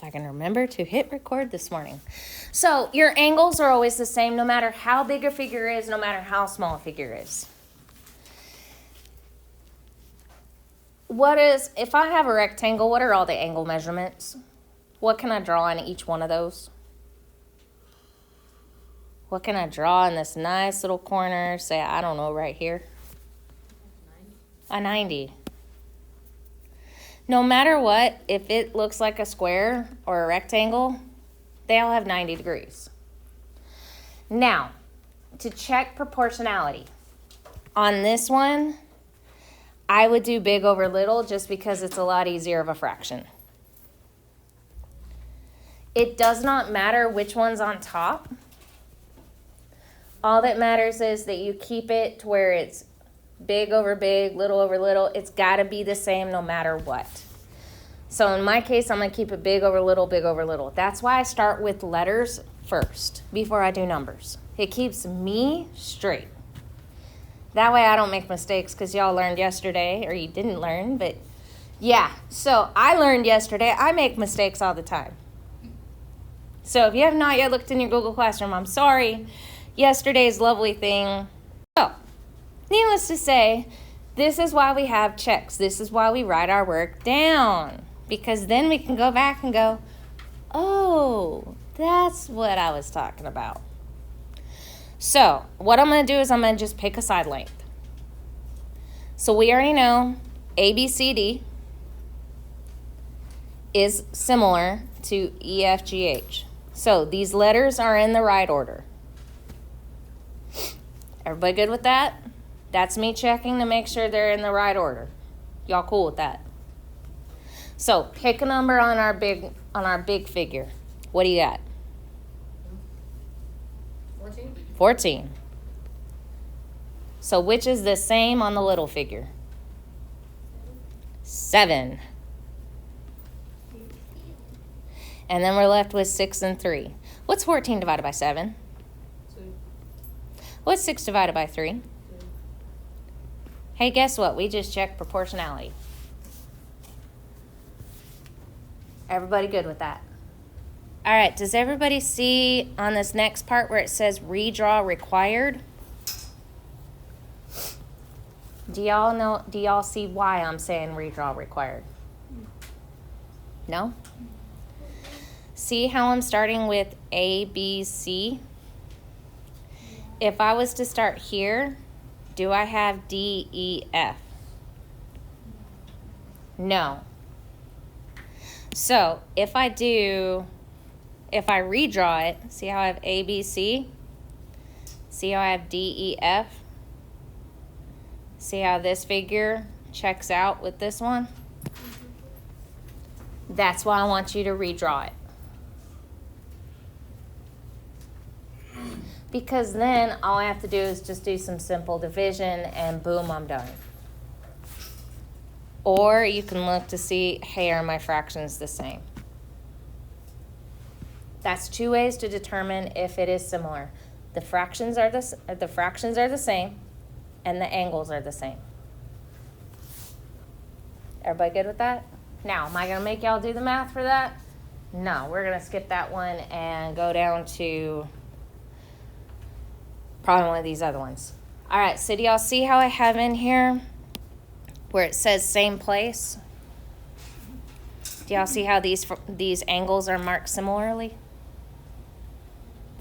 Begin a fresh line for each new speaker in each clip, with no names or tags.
if I can remember to hit record this morning. So your angles are always the same no matter how big a figure is, no matter how small a figure is. If I have a rectangle, what are all the angle measurements? What can I draw in each one of those? What can I draw in this nice little corner? Say, I don't know, right here. A 90. No matter what, if it looks like a square or a rectangle, they all have 90 degrees. Now, to check proportionality, on this one, I would do big over little just because it's a lot easier of a fraction. It does not matter which one's on top. All that matters is that you keep it to where it's big over big, little over little. It's got to be the same no matter what. So in my case, I'm going to keep it big over little, big over little. That's why I start with letters first before I do numbers. It keeps me straight. That way I don't make mistakes because y'all learned yesterday, or you didn't learn, but yeah. So I learned yesterday. I make mistakes all the time. So if you have not yet looked in your Google Classroom, I'm sorry. Yesterday's lovely thing. So, needless to say, this is why we have checks. This is why we write our work down. Because then we can go back and go, oh, that's what I was talking about. So, what I'm going to do is I'm going to just pick a side length. So, we already know ABCD is similar to EFGH. So, these letters are in the right order. Everybody good with that? That's me checking to make sure they're in the right order. Y'all cool with that? So, pick a number on our big figure. What do you got? 14. So which is the same on the little figure? 7. And then we're left with 6 and 3. What's 14 divided by 7?
2.
What's 6 divided by 3?
2.
Hey, guess what? We just checked proportionality. Everybody good with that? All right, does everybody see on this next part where it says redraw required? Do y'all see why I'm saying redraw required? No? See how I'm starting with A, B, C? If I was to start here, do I have D, E, F? No. So if I redraw it, see how I have A, B, C? See how I have D, E, F? See how this figure checks out with this one? That's why I want you to redraw it. Because then all I have to do is just do some simple division and boom, I'm done. Or you can look to see, hey, are my fractions the same? That's 2 ways to determine if it is similar. The fractions are the same, and the angles are the same. Everybody good with that? Now, am I going to make y'all do the math for that? No, we're going to skip that one and go down to probably one of these other ones. All right, so do y'all see how I have in here where it says same place? Do y'all see how these angles are marked similarly?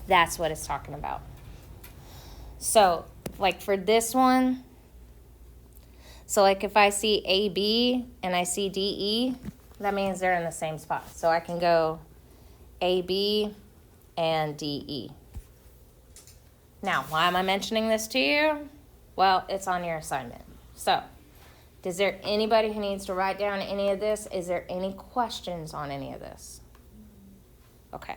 That's what it's talking about. So, like for this one, so like if I see AB and I see DE, that means they're in the same spot. So I can go AB and DE. Now, why am I mentioning this to you? Well, it's on your assignment. So, is there anybody who needs to write down any of this? Is there any questions on any of this? Okay.